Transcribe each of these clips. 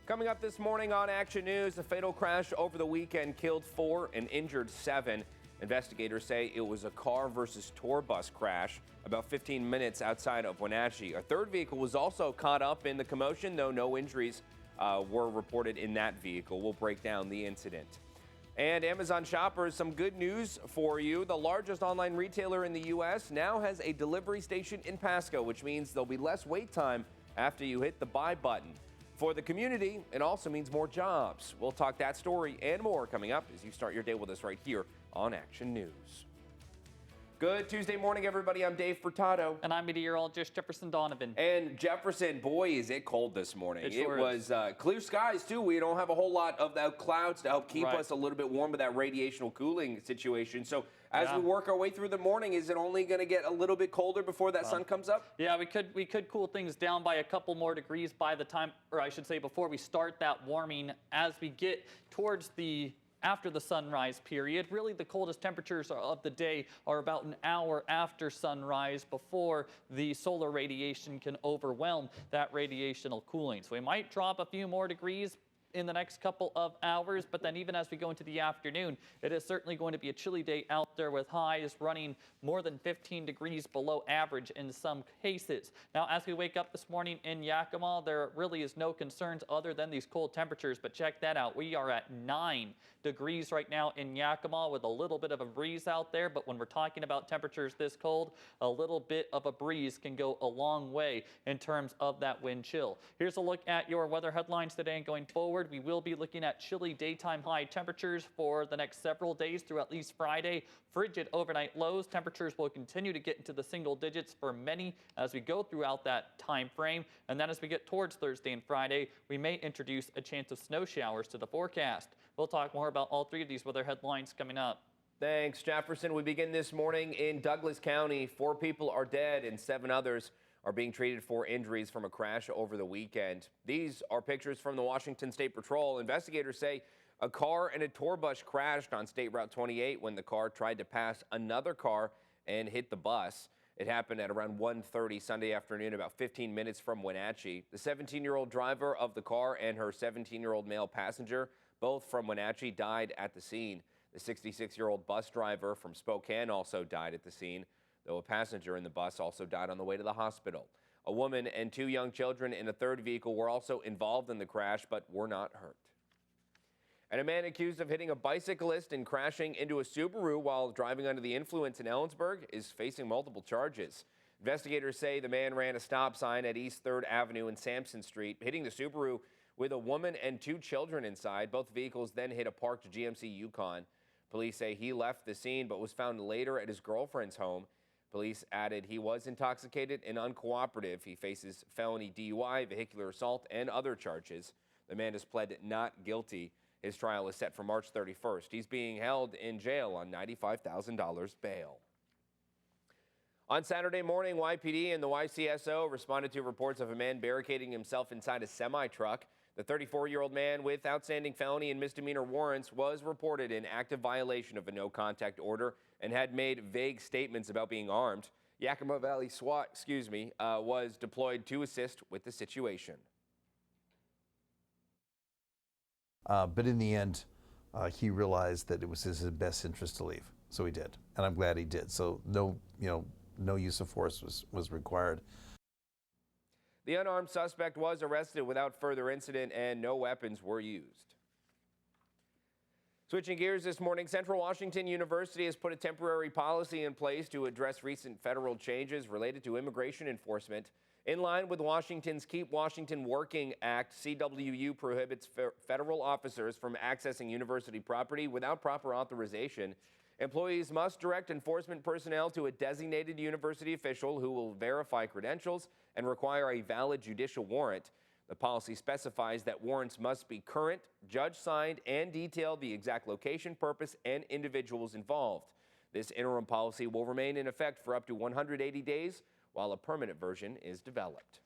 Coming up this morning on Action News, a fatal crash over the weekend killed 4 and injured 7. Investigators say it was a car versus tour bus crash about 15 minutes outside of Wenatchee. A third vehicle was also caught up in the commotion, though no injuries were reported in that vehicle. We'll break down the incident. And Amazon shoppers, some good news for you. The largest online retailer in the U.S. now has a delivery station in Pasco, which means there'll be less wait time after you hit the buy button. For the community, it also means more jobs. We'll talk that story and more coming up as you start your day with us right here on Action News. Good Tuesday morning, everybody. I'm Dave Furtado. And I'm meteorologist Jefferson Donovan. And Jefferson, boy, is it cold this morning. It sure was clear skies, too. We don't have a whole lot of the clouds to help keep us a little bit warm with that radiational cooling situation. So as we work our way through the morning, is it only going to get a little bit colder before that sun comes up? Yeah, we could cool things down by a couple more degrees by the time, or I should say before we start that warming as we get towards after the sunrise period. Really, the coldest temperatures of the day are about an hour after sunrise before the solar radiation can overwhelm that radiational cooling. So we might drop a few more degrees in the next couple of hours, but then even as we go into the afternoon, it is certainly going to be a chilly day out there with highs running more than 15 degrees below average in some cases. Now, as we wake up this morning in Yakima, there really is no concerns other than these cold temperatures, but check that out. We are at 9 degrees right now in Yakima with a little bit of a breeze out there, but when we're talking about temperatures this cold, a little bit of a breeze can go a long way in terms of that wind chill. Here's a look at your weather headlines today and going forward. We will be looking at chilly daytime high temperatures for the next several days through at least Friday. Frigid overnight lows. Temperatures will continue to get into the single digits for many as we go throughout that time frame. And then as we get towards Thursday and Friday, we may introduce a chance of snow showers to the forecast. We'll talk more about all 3 of these weather headlines coming up. Thanks, Jefferson. We begin this morning in Douglas County. 4 people are dead and 7 others are being treated for injuries from a crash over the weekend. These are pictures from the Washington State Patrol. Investigators say a car and a tour bus crashed on State Route 28 when the car tried to pass another car and hit the bus. It happened at around 1:30 Sunday afternoon, about 15 minutes from Wenatchee. The 17-year-old driver of the car and her 17-year-old male passenger, both from Wenatchee, died at the scene. The 66-year-old bus driver from Spokane also died at the scene, though a passenger in the bus also died on the way to the hospital. A woman and 2 young children in a third vehicle were also involved in the crash, but were not hurt. And a man accused of hitting a bicyclist and crashing into a Subaru while driving under the influence in Ellensburg is facing multiple charges. Investigators say the man ran a stop sign at East 3rd Avenue and Sampson Street, hitting the Subaru with a woman and 2 children inside. Both vehicles then hit a parked GMC Yukon. Police say he left the scene but was found later at his girlfriend's home. Police added he was intoxicated and uncooperative. He faces felony DUI, vehicular assault, and other charges. The man has pled not guilty. His trial is set for March 31st. He's being held in jail on $95,000 bail. On Saturday morning, YPD and the YCSO responded to reports of a man barricading himself inside a semi-truck. The 34-year-old man with outstanding felony and misdemeanor warrants was reported in active violation of a no-contact order and had made vague statements about being armed. Yakima Valley SWAT, was deployed to assist with the situation. But in the end, he realized that it was his best interest to leave, so he did, and I'm glad he did. So no use of force was required. The unarmed suspect was arrested without further incident and no weapons were used. Switching gears this morning, Central Washington University has put a temporary policy in place to address recent federal changes related to immigration enforcement. In line with Washington's Keep Washington Working Act, CWU prohibits federal officers from accessing university property without proper authorization. Employees must direct enforcement personnel to a designated university official who will verify credentials and require a valid judicial warrant. The policy specifies that warrants must be current, judge-signed, and detail the exact location, purpose, and individuals involved. This interim policy will remain in effect for up to 180 days, while a permanent version is developed.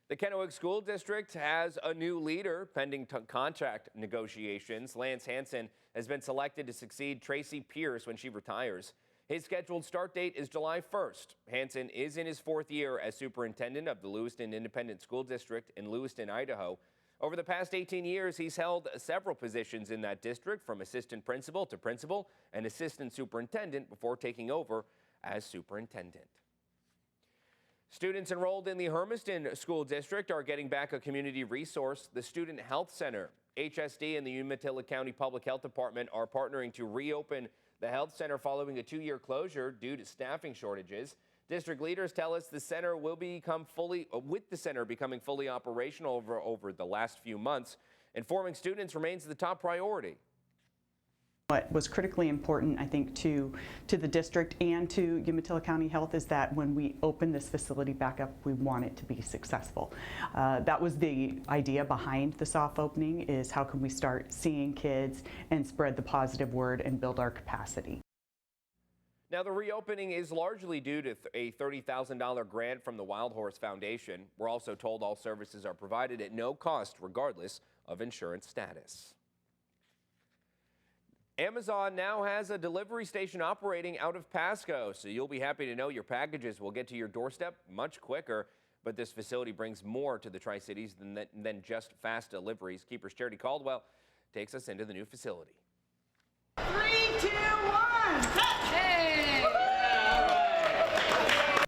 The Kennewick School District has a new leader pending contract negotiations. Lance Hansen has been selected to succeed Tracy Pierce when she retires. His scheduled start date is July 1st. Hansen is in his 4th year as superintendent of the Lewiston Independent School District in Lewiston, Idaho. Over the past 18 years, he's held several positions in that district, from assistant principal to principal and assistant superintendent, before taking over as superintendent. Students enrolled in the Hermiston School District are getting back a community resource, the Student Health Center. HSD and the Umatilla County Public Health Department are partnering to reopen the health center following a 2-year closure due to staffing shortages. District leaders tell us the center will becoming fully operational over the last few months. Informing students remains the top priority. What was critically important, I think, to the district and to Umatilla County Health is that when we open this facility back up, we want it to be successful. That was the idea behind the soft opening, is how can we start seeing kids and spread the positive word and build our capacity. Now, the reopening is largely due to a $30,000 grant from the Wild Horse Foundation. We're also told all services are provided at no cost, regardless of insurance status. Amazon now has a delivery station operating out of Pasco, so you'll be happy to know your packages will get to your doorstep much quicker. But this facility brings more to the Tri-Cities than just fast deliveries. KEPR's Charity Caldwell takes us into the new facility. 3, 2, 1.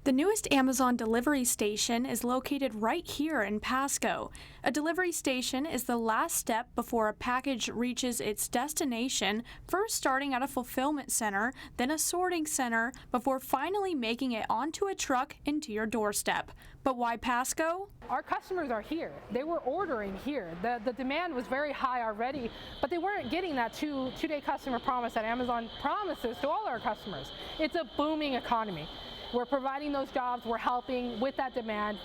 The newest Amazon delivery station is located right here in Pasco. A delivery station is the last step before a package reaches its destination, first starting at a fulfillment center, then a sorting center, before finally making it onto a truck into your doorstep. But why Pasco? Our customers are here. They were ordering here. The demand was very high already, but they weren't getting that two-day customer promise that Amazon promises to all our customers. It's a booming economy. We're providing those jobs, we're helping with that demand,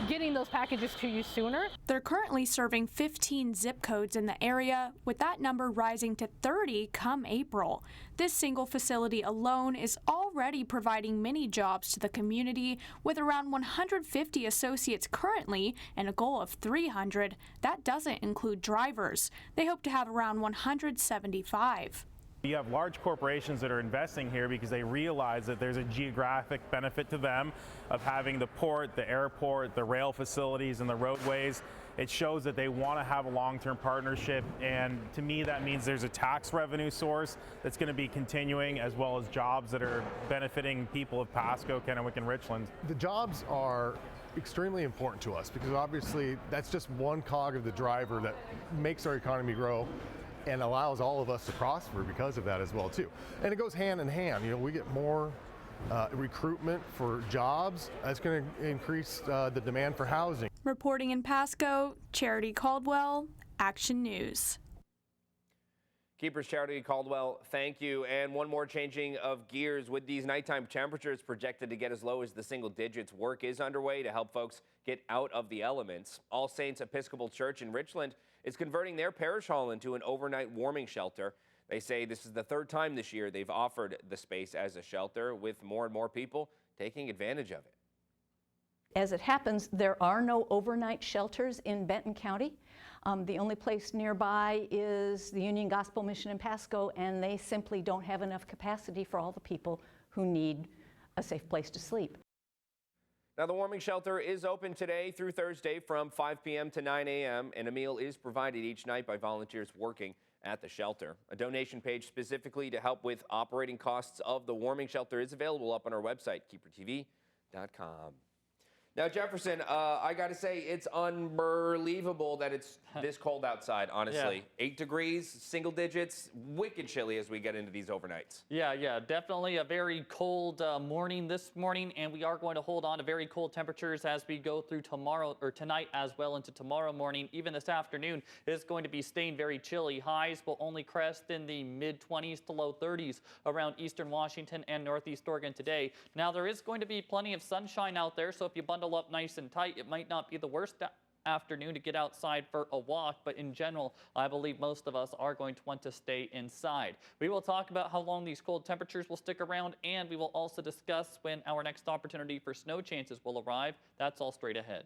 getting those packages to you sooner. They're currently serving 15 zip codes in the area, with that number rising to 30 come April. This single facility alone is already providing many jobs to the community, with around 150 associates currently and a goal of 300. That doesn't include drivers. They hope to have around 175. You have large corporations that are investing here because they realize that there's a geographic benefit to them of having the port, the airport, the rail facilities, and the roadways. It shows that they want to have a long-term partnership, and to me that means there's a tax revenue source that's going to be continuing, as well as jobs that are benefiting people of Pasco, Kennewick, and Richland. The jobs are extremely important to us because obviously that's just one cog of the driver that makes our economy grow and allows all of us to prosper because of that as well too. And it goes hand in hand. You know, we get more recruitment for jobs. That's going to increase the demand for housing. Reporting in Pasco, Charity Caldwell, Action News. KEPR's Charity Caldwell, thank you. And one more changing of gears. With these nighttime temperatures projected to get as low as the single digits, work is underway to help folks get out of the elements. All Saints Episcopal Church in Richland is converting their parish hall into an overnight warming shelter. They say this is the 3rd time this year they've offered the space as a shelter, with more and more people taking advantage of it. As it happens, there are no overnight shelters in Benton County. The only place nearby is the Union Gospel Mission in Pasco, and they simply don't have enough capacity for all the people who need a safe place to sleep. Now, the warming shelter is open today through Thursday from 5 p.m. to 9 a.m., and a meal is provided each night by volunteers working at the shelter. A donation page specifically to help with operating costs of the warming shelter is available up on our website, KEPRTV.com. Now, Jefferson, I got to say, it's unbelievable that it's this cold outside, honestly. Yeah. 8 degrees, single digits, wicked chilly as we get into these overnights. Yeah, definitely a very cold morning this morning, and we are going to hold on to very cold temperatures as we go through tomorrow or tonight as well into tomorrow morning. Even this afternoon is going to be staying very chilly. Highs will only crest in the mid-20s to low 30s around eastern Washington and northeast Oregon today. Now, there is going to be plenty of sunshine out there, so if you bundle up nice and tight, it might not be the worst afternoon to get outside for a walk, but in general, I believe most of us are going to want to stay inside. We will talk about how long these cold temperatures will stick around, and we will also discuss when our next opportunity for snow chances will arrive. That's all straight ahead.